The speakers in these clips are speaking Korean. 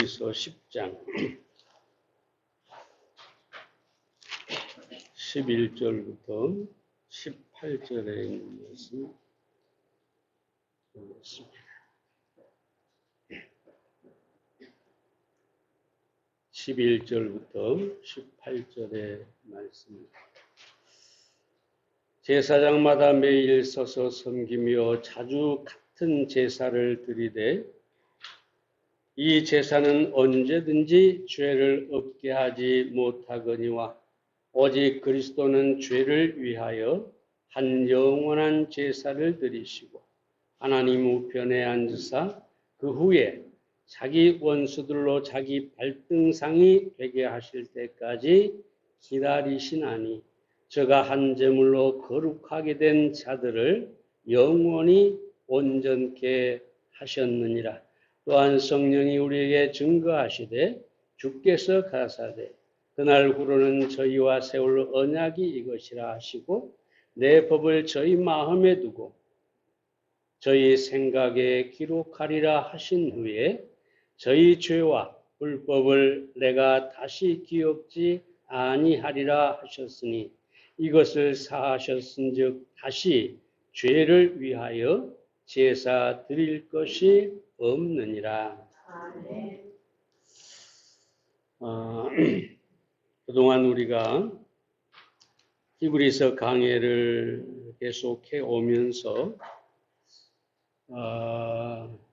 히브리서 10장 11절부터 18절에 있는 말씀 보겠습니다. 11절부터 18절의 말씀입니다. 제사장마다 매일 서서 섬기며 자주 같은 제사를 드리되 이 제사는 언제든지 죄를 없게 하지 못하거니와 오직 그리스도는 죄를 위하여 한 영원한 제사를 드리시고 하나님 우편에 앉으사 그 후에 자기 원수들로 자기 발등상이 되게 하실 때까지 기다리시나니 저가 한 제물로 거룩하게 된 자들을 영원히 온전케 하셨느니라. 또한 성령이 우리에게 증거하시되 주께서 가사되 그날 후로는 저희와 세울 언약이 이것이라 하시고 내 법을 저희 마음에 두고 저희 생각에 기록하리라 하신 후에 저희 죄와 불법을 내가 다시 기억지 아니하리라 하셨으니 이것을 사하셨은즉 다시 죄를 위하여 제사 드릴 것이 없느니라. 그동안 우리가 히브리서 강해를 계속해 오면서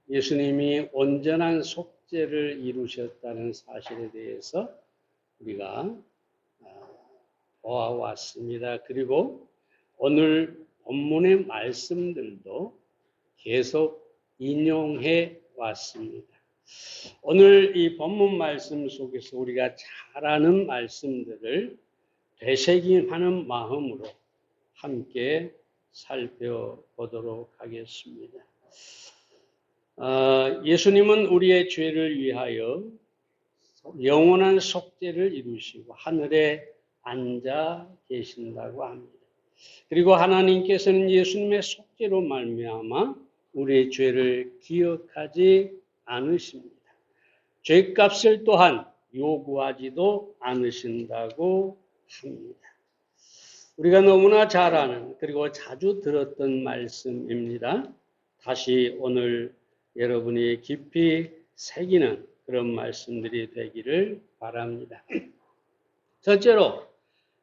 예수님이 온전한 속죄를 이루셨다는 사실에 대해서 우리가 보아왔습니다. 그리고 오늘 본문의 말씀들도 계속 인용해 왔습니다. 오늘 이 본문 말씀 속에서 우리가 잘 아는 말씀들을 되새김하는 마음으로 함께 살펴보도록 하겠습니다. 예수님은 우리의 죄를 위하여 영원한 속죄를 이루시고 하늘에 앉아 계신다고 합니다. 그리고 하나님께서는 예수님의 속죄로 말미암아 우리의 죄를 기억하지 않으십니다. 죄값을 또한 요구하지도 않으신다고 합니다. 우리가 너무나 잘 아는 그리고 자주 들었던 말씀입니다. 다시 오늘 여러분이 깊이 새기는 그런 말씀들이 되기를 바랍니다. 첫째로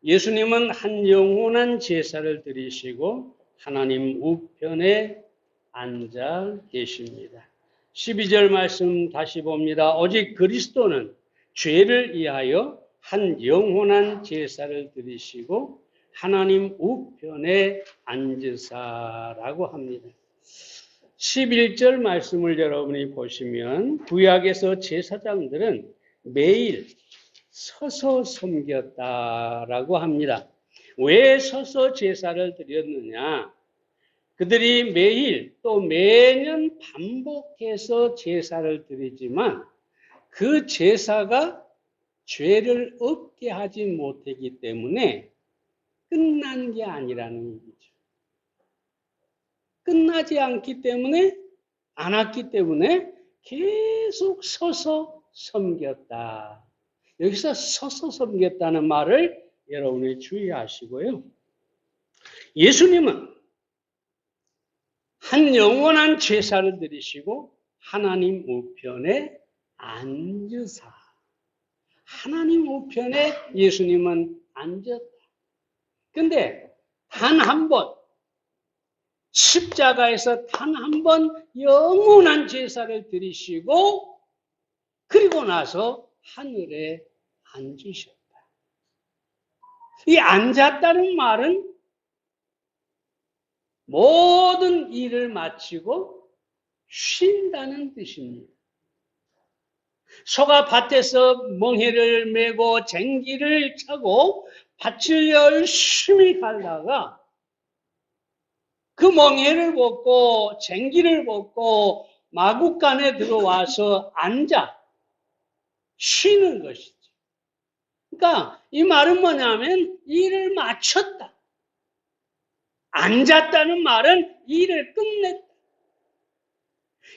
예수님은 한 영원한 제사를 드리시고 하나님 우편에 앉아 계십니다. 12절 말씀 다시 봅니다. 오직 그리스도는 죄를 위하여 한 영원한 제사를 드리시고 하나님 우편에 앉으사라고 합니다. 11절 말씀을 여러분이 보시면 구약에서 제사장들은 매일 서서 섬겼다라고 합니다. 왜 서서 제사를 드렸느냐? 그들이 매일 또 매년 반복해서 제사를 드리지만 그 제사가 죄를 없게 하지 못했기 때문에 끝난 게 아니라는 얘기죠. 끝나지 않기 때문에 안 왔기 때문에 계속 서서 섬겼다. 여기서 서서 섬겼다는 말을 여러분이 주의하시고요. 예수님은 한 영원한 제사를 드리시고 하나님 우편에 앉으사. 하나님 우편에 예수님은 앉았다. 근데 단 한 번, 십자가에서 단 한 번 영원한 제사를 드리시고 그리고 나서 하늘에 앉으셨다. 이 앉았다는 말은 모든 일을 마치고 쉰다는 뜻입니다. 소가 밭에서 멍에를 메고 쟁기를 차고 밭을 열심히 갈다가 그 멍에를 벗고 쟁기를 벗고 마구간에 들어와서 앉아 쉬는 것이죠. 그러니까 이 말은 뭐냐면 일을 마쳤다. 앉았다는 말은 일을 끝냈다.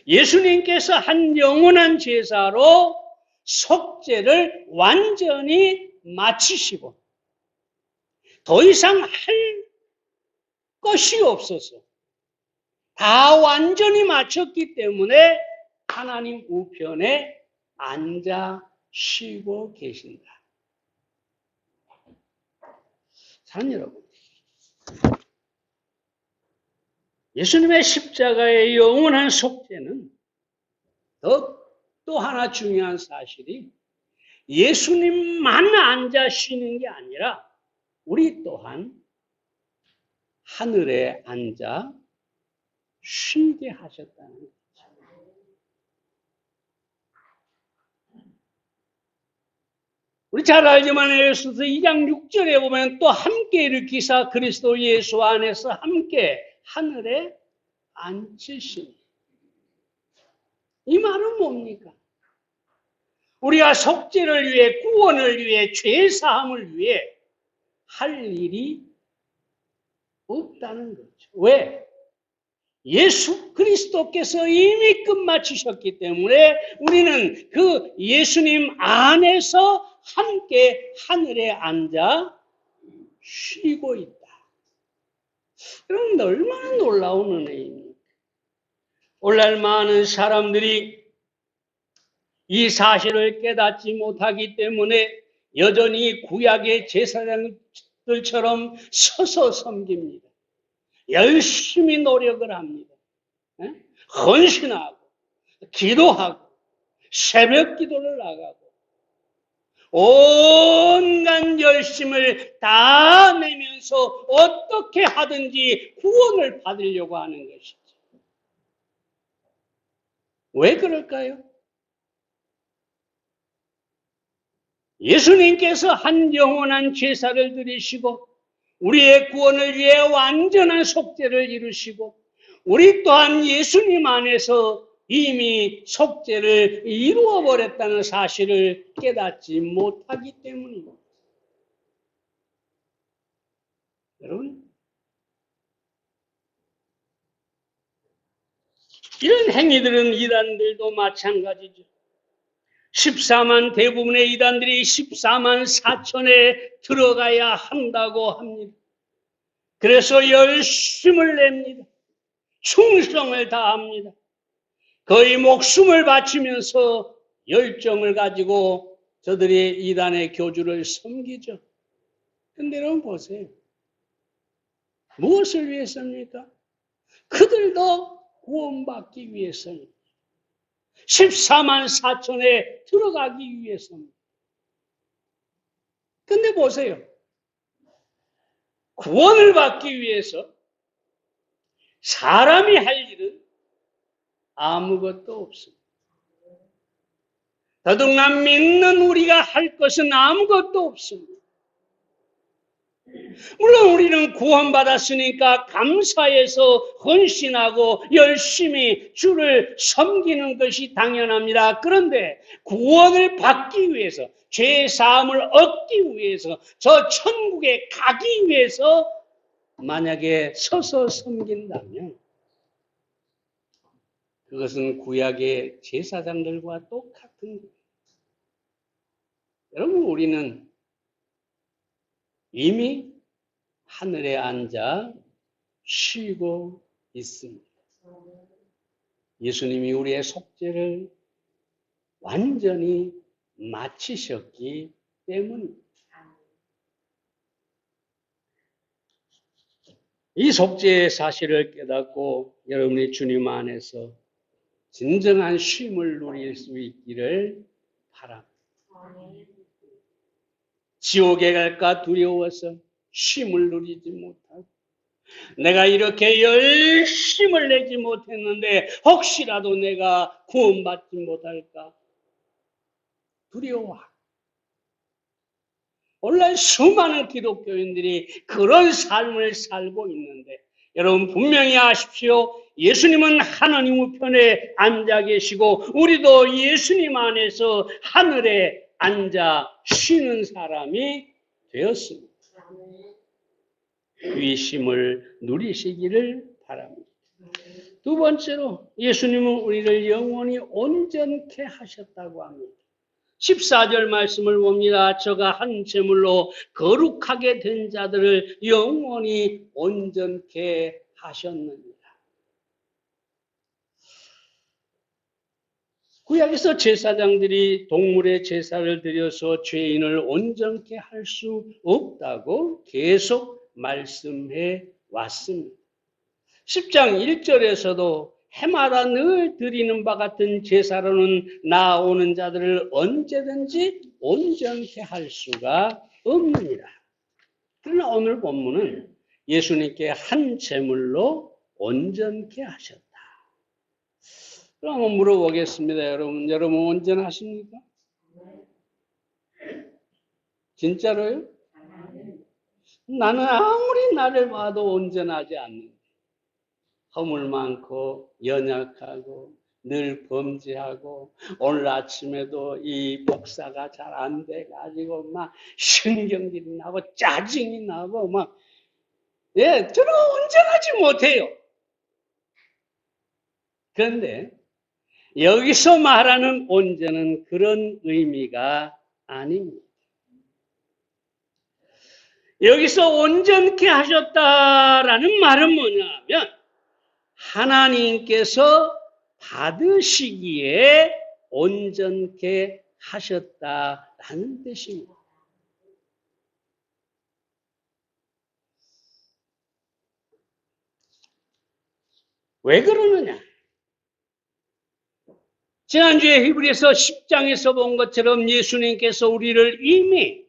예수님께서 한 영원한 제사로 속죄를 완전히 마치시고 더 이상 할 것이 없어서 다 완전히 마쳤기 때문에 하나님 우편에 앉아 쉬고 계신다. 사랑하는 여러분, 예수님의 십자가의 영원한 속죄는 또 하나 중요한 사실이 예수님만 앉아 쉬는 게 아니라 우리 또한 하늘에 앉아 쉬게 하셨다는 거죠. 우리 잘 알지만 에베소서 2장 6절에 보면 또 함께 일으키사 그리스도 예수 안에서 함께 하늘에 앉으시니. 이 말은 뭡니까? 우리가 속죄를 위해, 구원을 위해, 죄사함을 위해 할 일이 없다는 거죠. 왜? 예수 그리스도께서 이미 끝마치셨기 때문에 우리는 그 예수님 안에서 함께 하늘에 앉아 쉬고 있다. 그런데 얼마나 놀라운 은혜입니까? 오늘날 많은 사람들이 이 사실을 깨닫지 못하기 때문에 여전히 구약의 제사장들처럼 서서 섬깁니다. 열심히 노력을 합니다. 헌신하고 기도하고 새벽 기도를 나가고 온갖 열심을 다 내면서 어떻게 하든지 구원을 받으려고 하는 것이죠. 왜 그럴까요? 예수님께서 한 영원한 제사를 드리시고 우리의 구원을 위해 완전한 속죄를 이루시고 우리 또한 예수님 안에서 이미 속죄를 이루어버렸다는 사실을 깨닫지 못하기 때문입니다. 여러분, 이런 행위들은 이단들도 마찬가지죠. 14만 대부분의 이단들이 14만 4천에 들어가야 한다고 합니다. 그래서 열심을 냅니다. 충성을 다합니다. 거의 목숨을 바치면서 열정을 가지고 저들이 이단의 교주를 섬기죠. 근데 여러분 보세요. 무엇을 위해서입니까? 그들도 구원받기 위해서입니다. 14만 4천에 들어가기 위해서입니다. 근데 보세요. 구원을 받기 위해서 사람이 할 일은 아무것도 없습니다. 더더욱 믿는 우리가 할 것은 아무것도 없습니다. 물론 우리는 구원받았으니까 감사해서 헌신하고 열심히 주를 섬기는 것이 당연합니다. 그런데 구원을 받기 위해서, 죄 사함을 얻기 위해서, 저 천국에 가기 위해서 만약에 서서 섬긴다면 그것은 구약의 제사장들과 똑같은 거예요. 여러분, 우리는 이미 하늘에 앉아 쉬고 있습니다. 예수님이 우리의 속죄를 완전히 마치셨기 때문입니다. 이 속죄의 사실을 깨닫고 여러분이 주님 안에서 진정한 쉼을 누릴 수 있기를 바랍니다. 지옥에 갈까 두려워서 쉼을 누리지 못하고 내가 이렇게 열심을 내지 못했는데 혹시라도 내가 구원받지 못할까 두려워하고 오늘날 수많은 기독교인들이 그런 삶을 살고 있는데 여러분 분명히 아십시오. 예수님은 하나님 우편에 앉아 계시고 우리도 예수님 안에서 하늘에 앉아 쉬는 사람이 되었습니다. 이 쉼을 누리시기를 바랍니다. 두 번째로 예수님은 우리를 영원히 온전케 하셨다고 합니다. 14절 말씀을 봅니다. 저가 한 제물로 거룩하게 된 자들을 영원히 온전케 하셨느니라. 구약에서 제사장들이 동물의 제사를 드려서 죄인을 온전케 할 수 없다고 계속 말씀해 왔습니다. 10장 1절에서도 해마다 늘 드리는 바 같은 제사로는 나아오는 자들을 언제든지 온전케 할 수가 없느니라. 그러나 오늘 본문은 예수님께 한 제물로 온전케 하셨다. 그럼 한번 물어보겠습니다. 여러분 온전하십니까? 진짜로요? 나는 아무리 나를 봐도 온전하지 않는다. 허물 많고 연약하고 늘 범죄하고 오늘 아침에도 이 복사가 잘 안 돼가지고 막 신경질이 나고 짜증이 나고 막 저는 온전하지 못해요. 그런데 여기서 말하는 온전은 그런 의미가 아닙니다. 여기서 온전케 하셨다라는 말은 뭐냐면 하나님께서 받으시기에 온전케 하셨다라는 뜻입니다. 왜 그러느냐? 지난주에 히브리서 10장에서 본 것처럼 예수님께서 우리를 이미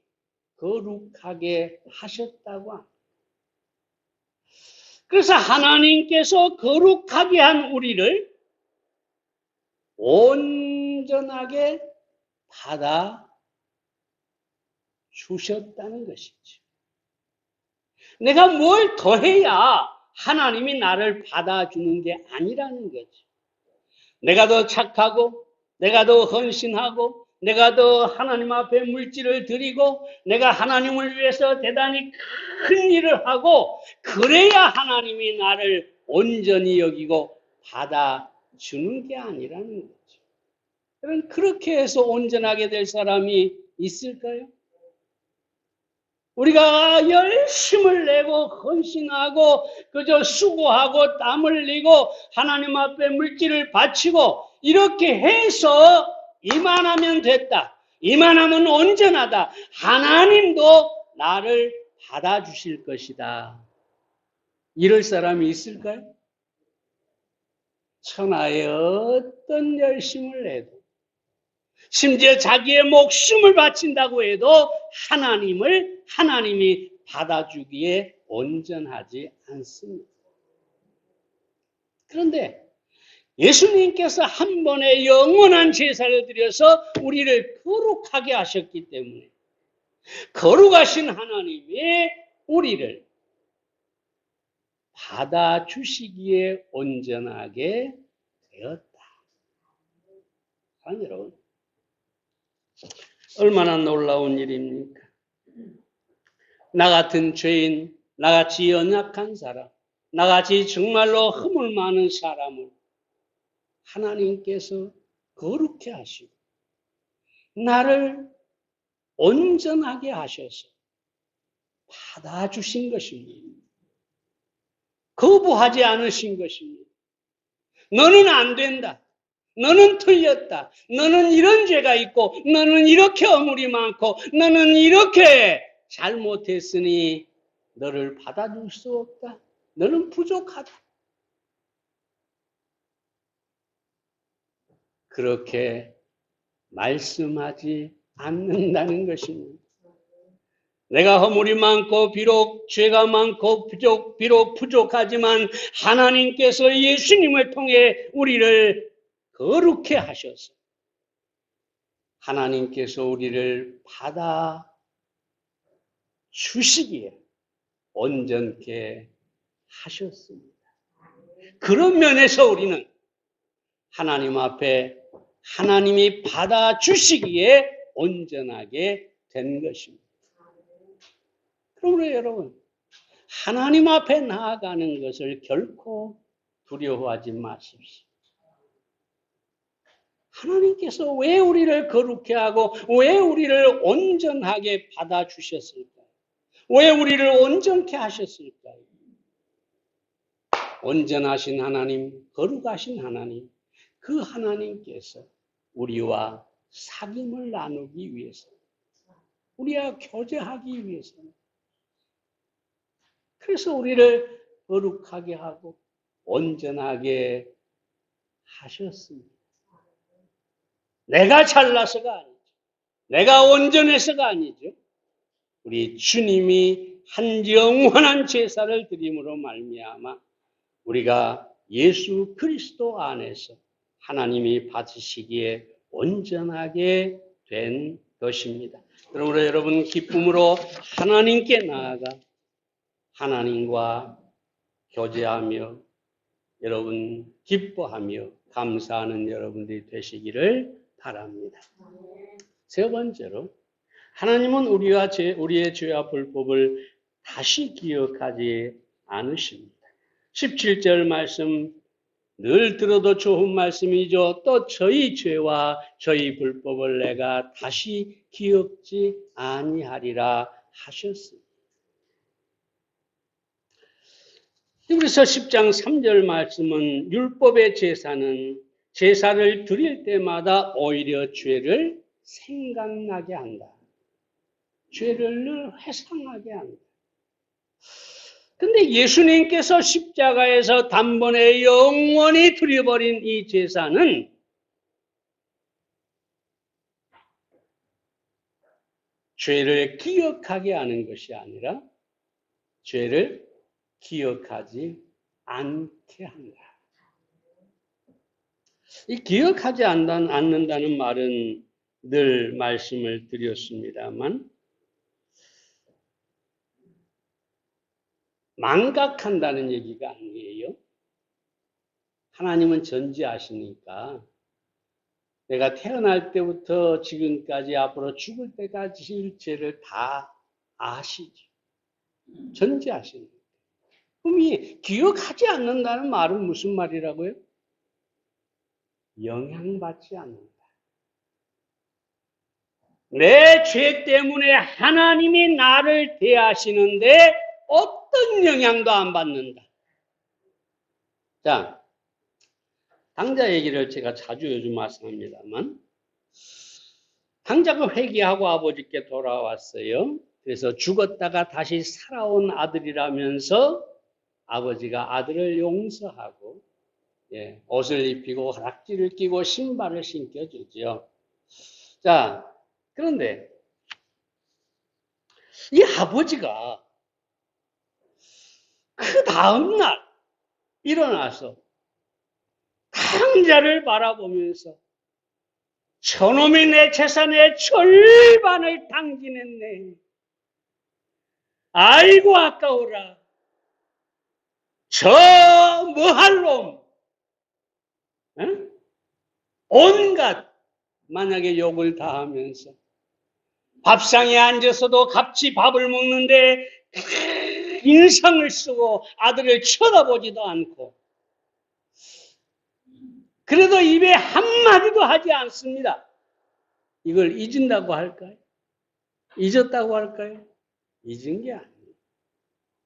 거룩하게 하셨다고 합니다. 그래서 하나님께서 거룩하게 한 우리를 온전하게 받아 주셨다는 것이죠. 내가 뭘 더해야 하나님이 나를 받아주는 게 아니라는 거죠. 내가 더 착하고 내가 더 헌신하고 내가 더 하나님 앞에 물질을 드리고 내가 하나님을 위해서 대단히 큰 일을 하고 그래야 하나님이 나를 온전히 여기고 받아주는 게 아니라는 거죠. 그럼 그렇게 해서 온전하게 될 사람이 있을까요? 우리가 열심을 내고 헌신하고 그저 수고하고 땀을 흘리고 하나님 앞에 물질을 바치고 이렇게 해서 이만하면 됐다. 이만하면 온전하다. 하나님도 나를 받아주실 것이다. 이럴 사람이 있을까요? 천하에 어떤 열심을 내도 심지어 자기의 목숨을 바친다고 해도 하나님이 받아주기에 온전하지 않습니다. 그런데 예수님께서 한 번에 영원한 제사를 드려서 우리를 거룩하게 하셨기 때문에 거룩하신 하나님이 우리를 받아주시기에 온전하게 되었다. 사랑하는 여러분, 얼마나 놀라운 일입니까? 나 같은 죄인, 나같이 연약한 사람, 나같이 정말로 허물 많은 사람을 하나님께서 거룩해 하시고 나를 온전하게 하셔서 받아주신 것입니다. 거부하지 않으신 것입니다. 너는 안 된다. 너는 틀렸다. 너는 이런 죄가 있고 너는 이렇게 허물이 많고 너는 이렇게 잘못했으니 너를 받아줄 수 없다. 너는 부족하다. 그렇게 말씀하지 않는다는 것입니다. 내가 허물이 많고 비록 죄가 많고 비록 부족하지만 하나님께서 예수님을 통해 우리를 거룩해 하셔서 하나님께서 우리를 받아 주시기에 온전케 하셨습니다. 그런 면에서 우리는 하나님 앞에 하나님이 받아 주시기에 온전하게 된 것입니다. 그러므로 여러분, 하나님 앞에 나아가는 것을 결코 두려워하지 마십시오. 하나님께서 왜 우리를 거룩해 하고 왜 우리를 온전하게 받아주셨을까요? 왜 우리를 온전케 하셨을까요? 온전하신 하나님, 거룩하신 하나님, 그 하나님께서 우리와 사귐을 나누기 위해서, 우리와 교제하기 위해서, 그래서 우리를 거룩하게 하고 온전하게 하셨습니다. 내가 잘나서가 아니죠. 내가 온전해서가 아니죠. 우리 주님이 한 영원한 제사를 드림으로 말미암아 우리가 예수 그리스도 안에서 하나님이 받으시기에 온전하게 된 것입니다. 그러므로 여러분 기쁨으로 하나님께 나아가 하나님과 교제하며 여러분 기뻐하며 감사하는 여러분들이 되시기를 바랍니다. 세 번째로 하나님은 우리의 죄와 불법을 다시 기억하지 않으십니다. 17절 말씀 늘 들어도 좋은 말씀이죠. 또 저희 죄와 저희 불법을 내가 다시 기억지 아니하리라 하셨습니다. 히브리서 10장 3절 말씀은 율법의 제사를 드릴 때마다 오히려 죄를 생각나게 한다. 죄를 늘 회상하게 한다. 근데 예수님께서 십자가에서 단번에 영원히 드려버린 이 제사는 죄를 기억하게 하는 것이 아니라 죄를 기억하지 않게 한다. 이 기억하지 않는다는 말은 늘 말씀을 드렸습니다만 망각한다는 얘기가 아니에요. 하나님은 전지하시니까 내가 태어날 때부터 지금까지 앞으로 죽을 때까지 죄를 다 아시죠. 전지하시니까. 그럼 이 기억하지 않는다는 말은 무슨 말이라고요? 영향받지 않는다. 내 죄 때문에 하나님이 나를 대하시는데 어떤 영향도 안 받는다. 자, 당자 얘기를 제가 자주 요즘 말씀합니다만 당자가 회개하고 아버지께 돌아왔어요. 그래서 죽었다가 다시 살아온 아들이라면서 아버지가 아들을 용서하고 옷을 입히고 허락지를 끼고 신발을 신겨주죠. 자, 그런데 이 아버지가 그 다음날 일어나서 당자를 바라보면서 저놈이 내 재산의 절반을 탕진했네. 아이고 아까워라. 저 뭐할 놈. 응? 온갖 만약에 욕을 다 하면서 밥상에 앉아서도 같이 밥을 먹는데 인상을 쓰고 아들을 쳐다보지도 않고 그래도 입에 한마디도 하지 않습니다. 이걸 잊은다고 할까요? 잊었다고 할까요? 잊은 게 아니에요.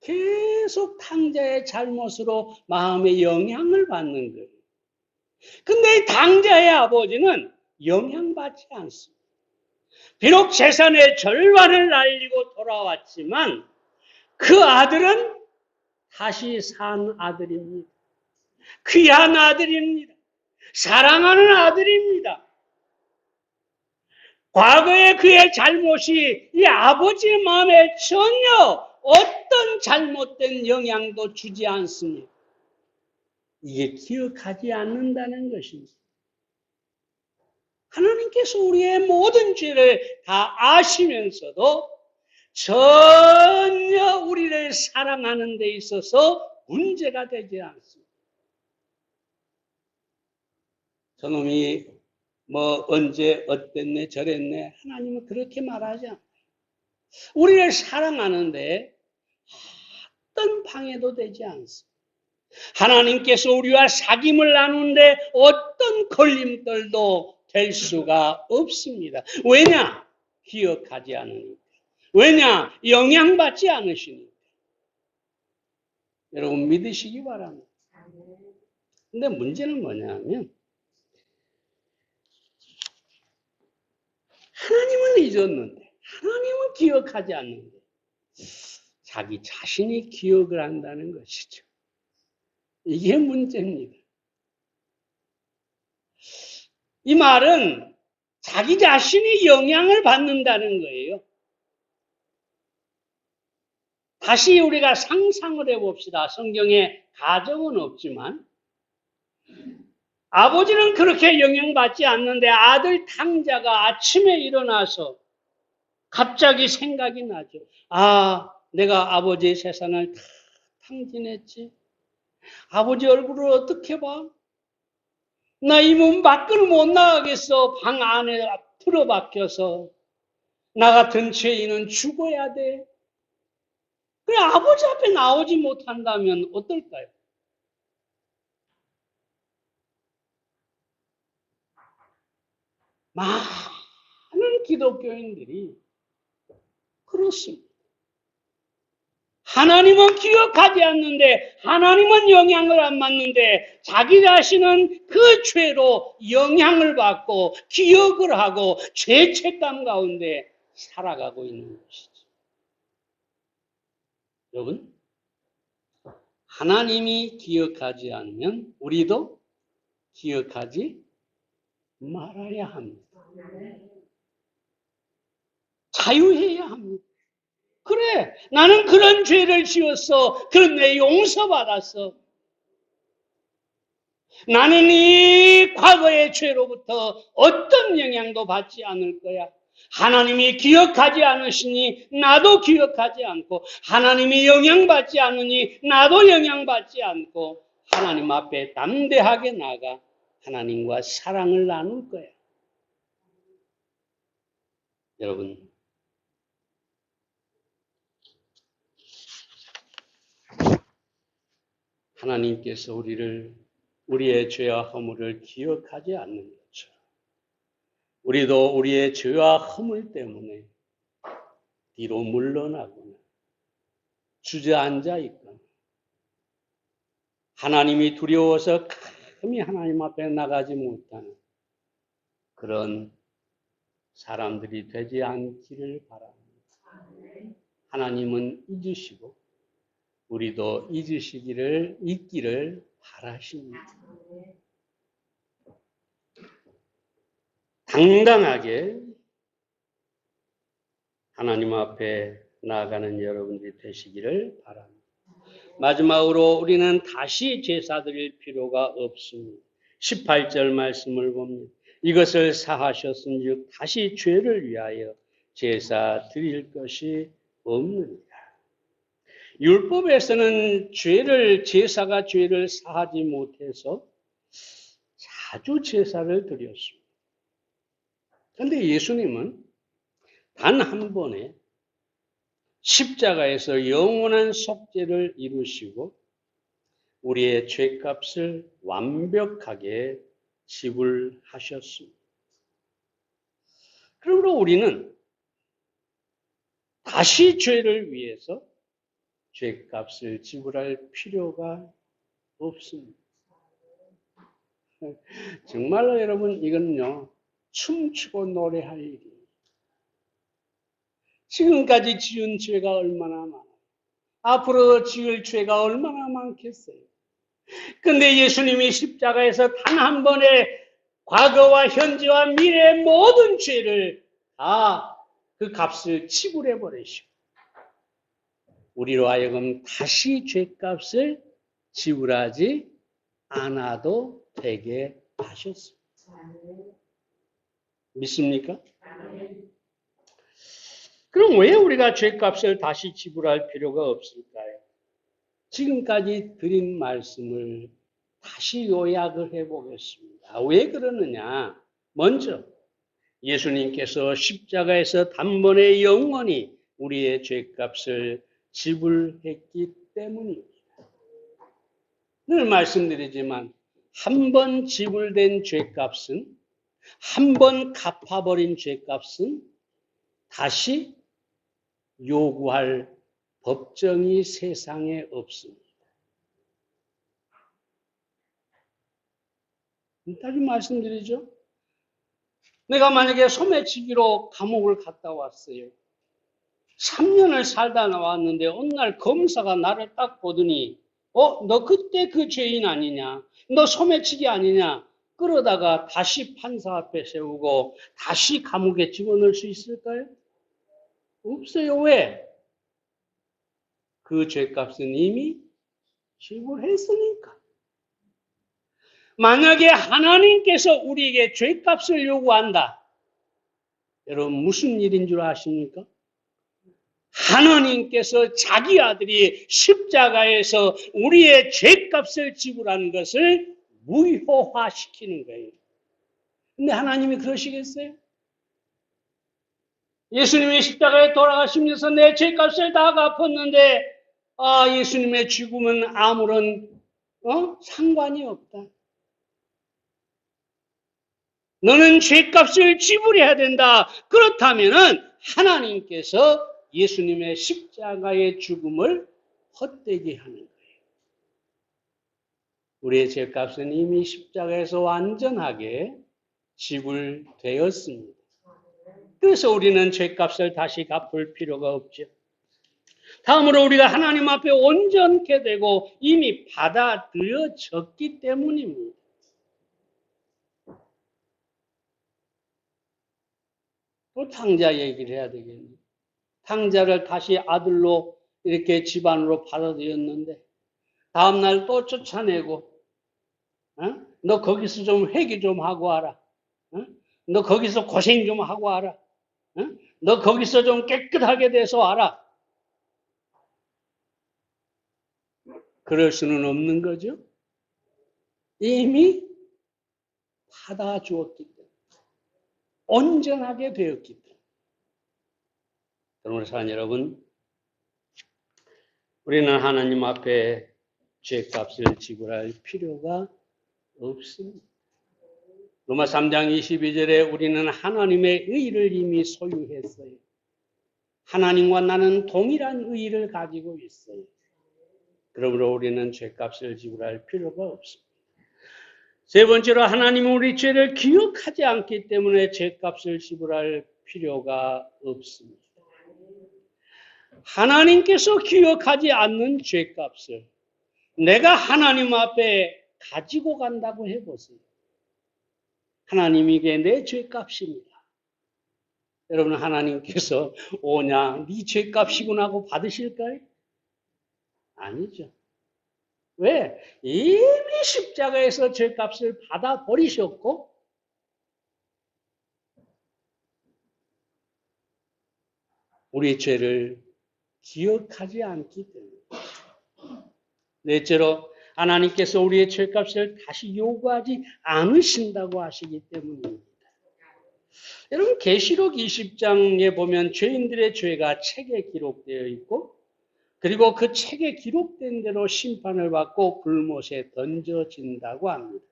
계속 당자의 잘못으로 마음에 영향을 받는 거예요. 근데 이 당자의 아버지는 영향받지 않습니다. 비록 재산의 절반을 날리고 돌아왔지만 그 아들은 다시 산 아들입니다. 귀한 아들입니다. 사랑하는 아들입니다. 과거에 그의 잘못이 이 아버지의 마음에 전혀 어떤 잘못된 영향도 주지 않습니다. 이게 기억하지 않는다는 것입니다. 하나님께서 우리의 모든 죄를 다 아시면서도 전혀 우리를 사랑하는 데 있어서 문제가 되지 않습니다. 저놈이 뭐 언제 어땠네 저랬네 하나님은 그렇게 말하지 않아요. 우리를 사랑하는데 어떤 방해도 되지 않습니다. 하나님께서 우리와 사귐을 나누는데 어떤 걸림돌도 될 수가 없습니다. 왜냐? 기억하지 않으니까. 왜냐? 영향받지 않으시니까. 여러분 믿으시기 바랍니다. 근데 문제는 뭐냐면 하나님은 잊었는데 하나님은 기억하지 않는데 자기 자신이 기억을 한다는 것이죠. 이게 문제입니다. 이 말은 자기 자신이 영향을 받는다는 거예요. 다시 우리가 상상을 해봅시다. 성경에 가정은 없지만 아버지는 그렇게 영향받지 않는데 아들 탕자가 아침에 일어나서 갑자기 생각이 나죠. 아, 내가 아버지의 재산을 다 탕진했지. 아버지 얼굴을 어떻게 봐? 나 이 문 밖을 못 나가겠어. 방 안에 틀어박혀서. 나 같은 죄인은 죽어야 돼. 그래, 아버지 앞에 나오지 못한다면 어떨까요? 많은 기독교인들이 그렇습니다. 하나님은 기억하지 않는데 하나님은 영향을 안 받는데 자기 자신은 그 죄로 영향을 받고 기억을 하고 죄책감 가운데 살아가고 있는 것이죠. 여러분, 하나님이 기억하지 않으면 우리도 기억하지 말아야 합니다. 자유해야 합니다. 그래, 나는 그런 죄를 지었어. 그런데 용서받았어. 나는 이 과거의 죄로부터 어떤 영향도 받지 않을 거야. 하나님이 기억하지 않으시니 나도 기억하지 않고 하나님이 영향받지 않으니 나도 영향받지 않고 하나님 앞에 담대하게 나가 하나님과 사랑을 나눌 거야. 여러분, 하나님께서 우리의 죄와 허물을 기억하지 않는 것처럼 우리도 우리의 죄와 허물 때문에 뒤로 물러나거나 주저앉아 있거나 하나님이 두려워서 감히 하나님 앞에 나가지 못하는 그런 사람들이 되지 않기를 바랍니다. 하나님은 잊으시고 우리도 잊기를 바라십니다. 당당하게 하나님 앞에 나아가는 여러분들이 되시기를 바랍니다. 마지막으로 우리는 다시 제사 드릴 필요가 없습니다. 18절 말씀을 봅니다. 이것을 사하셨은즉 다시 죄를 위하여 제사 드릴 것이 없느니라. 율법에서는 제사가 죄를 사하지 못해서 자주 제사를 드렸습니다. 그런데 예수님은 단 한 번에 십자가에서 영원한 속죄를 이루시고 우리의 죄값을 완벽하게 지불하셨습니다. 그러므로 우리는 다시 죄를 위해서 죄값을 지불할 필요가 없습니다. 정말로 여러분 이건요 춤추고 노래할 일이에요. 지금까지 지은 죄가 얼마나 많아요. 앞으로 지을 죄가 얼마나 많겠어요. 근데 예수님이 십자가에서 단 한 번에 과거와 현재와 미래의 모든 죄를 다 그 값을 지불해 버리시고 우리로 하여금 다시 죄값을 지불하지 않아도 되게 하셨습니다. 믿습니까? 그럼 왜 우리가 죄값을 다시 지불할 필요가 없을까요? 지금까지 드린 말씀을 다시 요약을 해보겠습니다. 왜 그러느냐? 먼저 예수님께서 십자가에서 단번에 영원히 우리의 죄값을 지불했기 때문입니다. 늘 말씀드리지만 한 번 지불된 죄값은 한 번 갚아버린 죄값은 다시 요구할 법정이 세상에 없습니다. 다시 말씀드리죠. 내가 만약에 소매치기로 감옥을 갔다 왔어요. 3년을 살다 나왔는데 어느 날 검사가 나를 딱 보더니 너 그때 그 죄인 아니냐? 너 소매치기 아니냐? 그러다가 다시 판사 앞에 세우고 다시 감옥에 집어넣을 수 있을까요? 없어요. 왜? 그 죄값은 이미 지불했으니까. 만약에 하나님께서 우리에게 죄값을 요구한다. 여러분 무슨 일인 줄 아십니까? 하나님께서 자기 아들이 십자가에서 우리의 죄값을 지불하는 것을 무효화시키는 거예요. 근데 하나님이 그러시겠어요? 예수님이 십자가에 돌아가시면서 내 죄값을 다 갚았는데 예수님의 죽음은 아무런 상관이 없다. 너는 죄값을 지불해야 된다. 그렇다면은 하나님께서 예수님의 십자가의 죽음을 헛되게 하는 거예요. 우리의 죄값은 이미 십자가에서 완전하게 지불되었습니다. 그래서 우리는 죄값을 다시 갚을 필요가 없죠. 다음으로 우리가 하나님 앞에 온전케 되고 이미 받아들여졌기 때문입니다. 또 탕자 얘기를 해야 되겠네요. 탕자를 다시 아들로 이렇게 집안으로 받아들였는데 다음날 또 쫓아내고 너 거기서 좀 회개 좀 하고 와라. 너 거기서 고생 좀 하고 와라. 너 거기서 좀 깨끗하게 돼서 와라. 그럴 수는 없는 거죠. 이미 받아주었기 때문에. 온전하게 되었기 때문에. 그러므로 사랑 여러분, 우리는 하나님 앞에 죄값을 지불할 필요가 없습니다. 로마 3장 22절에 우리는 하나님의 의를 이미 소유했어요. 하나님과 나는 동일한 의를 가지고 있어요. 그러므로 우리는 죄값을 지불할 필요가 없습니다. 세 번째로 하나님은 우리 죄를 기억하지 않기 때문에 죄값을 지불할 필요가 없습니다. 하나님께서 기억하지 않는 죄값을 내가 하나님 앞에 가지고 간다고 해보세요. 하나님에게 내 죄값입니다. 여러분 하나님께서 오냐 네 죄값이구나 하고 받으실까요? 아니죠. 왜? 이미 십자가에서 죄값을 받아버리셨고 우리 죄를 기억하지 않기 때문에. 넷째로 하나님께서 우리의 죄값을 다시 요구하지 않으신다고 하시기 때문입니다. 여러분 계시록 20장에 보면 죄인들의 죄가 책에 기록되어 있고 그리고 그 책에 기록된 대로 심판을 받고 불못에 던져진다고 합니다.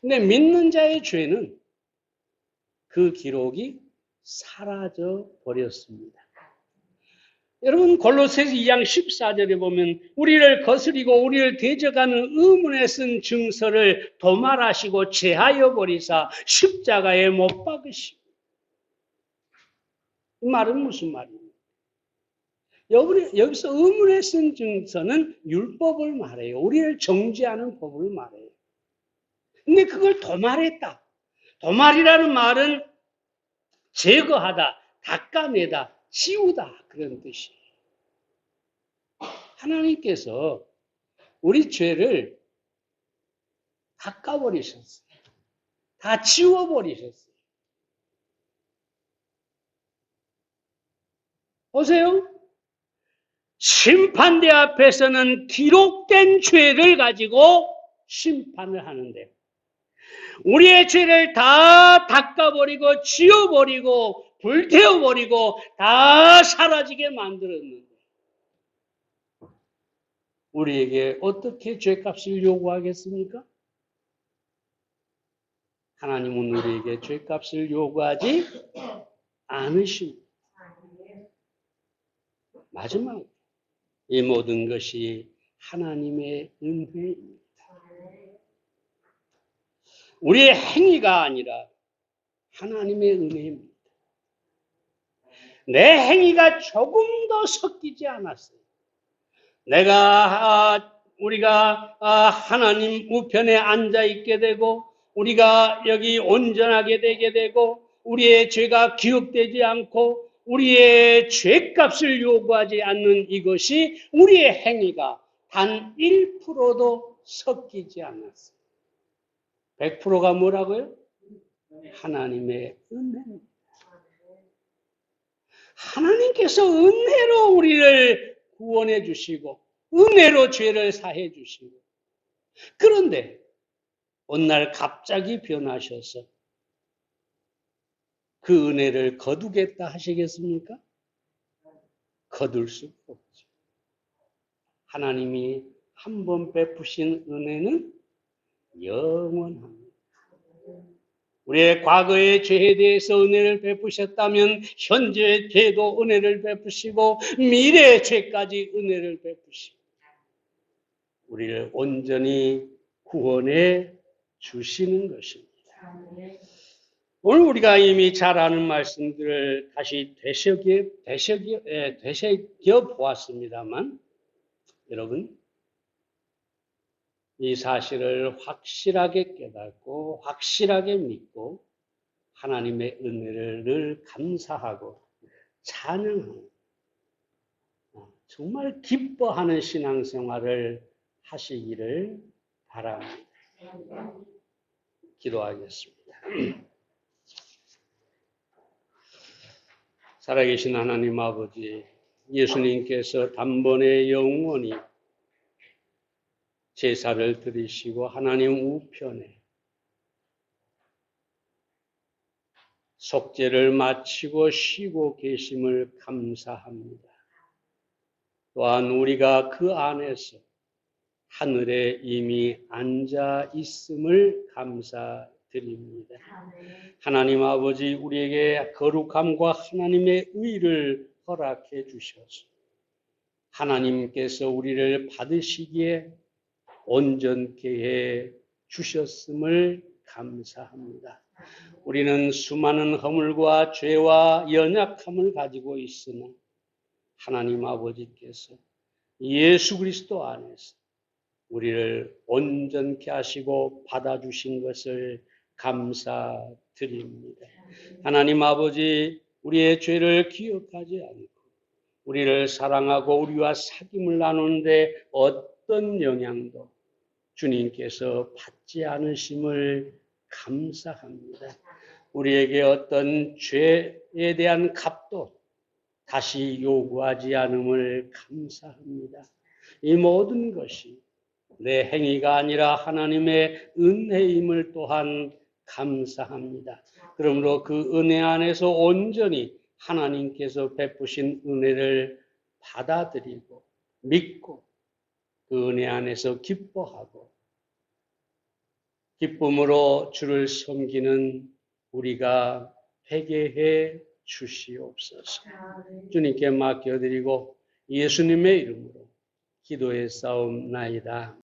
근데 믿는 자의 죄는 그 기록이 사라져 버렸습니다. 여러분 골로새서 2장 14절에 보면 우리를 거스리고 우리를 대적하는 의문에 쓴 증서를 도말하시고 제하여 버리사 십자가에 못 박으시고. 이 말은 무슨 말입니까? 여기서 의문에 쓴 증서는 율법을 말해요. 우리를 정죄하는 법을 말해요. 근데 그걸 도말했다. 도말이라는 말은 제거하다, 닦아내다, 지우다 그런 뜻이에요. 하나님께서 우리 죄를 닦아버리셨어요. 다 지워버리셨어요. 보세요. 심판대 앞에서는 기록된 죄를 가지고 심판을 하는데 우리의 죄를 다 닦아버리고 지워버리고 불태워버리고 다 사라지게 만들었는데 우리에게 어떻게 죄값을 요구하겠습니까? 하나님은 우리에게 죄값을 요구하지 않으십니다. 마지막, 이 모든 것이 하나님의 은혜입니다. 우리의 행위가 아니라 하나님의 은혜입니다. 내 행위가 조금 더 섞이지 않았어요. 우리가 하나님 우편에 앉아 있게 되고, 우리가 여기 온전하게 되게 되고, 우리의 죄가 기억되지 않고, 우리의 죄값을 요구하지 않는 이것이 우리의 행위가 단 1%도 섞이지 않았어요. 100%가 뭐라고요? 하나님의 은혜입니다. 하나님께서 은혜로 우리를 구원해 주시고 은혜로 죄를 사해 주시고, 그런데 어느 날 갑자기 변하셔서 그 은혜를 거두겠다 하시겠습니까? 거둘 수가 없죠. 하나님이 한 번 베푸신 은혜는 영원합니다. 우리의 과거의 죄에 대해서 은혜를 베푸셨다면 현재의 죄도 은혜를 베푸시고 미래의 죄까지 은혜를 베푸시고 우리를 온전히 구원해 주시는 것입니다. 오늘 우리가 이미 잘 아는 말씀들을 다시 되새겨 보았습니다만, 여러분, 이 사실을 확실하게 깨닫고 확실하게 믿고 하나님의 은혜를 늘 감사하고 찬양하는, 정말 기뻐하는 신앙생활을 하시기를 바랍니다. 기도하겠습니다. 살아계신 하나님 아버지, 예수님께서 단번에 영원히 제사를 드리시고 하나님 우편에 속죄를 마치고 쉬고 계심을 감사합니다. 또한 우리가 그 안에서 하늘에 이미 앉아 있음을 감사드립니다. 하나님 아버지, 우리에게 거룩함과 하나님의 의를 허락해 주셔서 하나님께서 우리를 받으시기에 온전케 해 주셨음을 감사합니다. 우리는 수많은 허물과 죄와 연약함을 가지고 있으나 하나님 아버지께서 예수 그리스도 안에서 우리를 온전케 하시고 받아주신 것을 감사드립니다. 하나님 아버지, 우리의 죄를 기억하지 않고 우리를 사랑하고 우리와 사귐을 나누는데 어떤 영향도 주님께서 받지 않으심을 감사합니다. 우리에게 어떤 죄에 대한 값도 다시 요구하지 않음을 감사합니다. 이 모든 것이 내 행위가 아니라 하나님의 은혜임을 또한 감사합니다. 그러므로 그 은혜 안에서 온전히 하나님께서 베푸신 은혜를 받아들이고 믿고 그 은혜 안에서 기뻐하고 기쁨으로 주를 섬기는 우리가 되게 해 주시옵소서. 주님께 맡겨드리고 예수님의 이름으로 기도에 싸움나이다.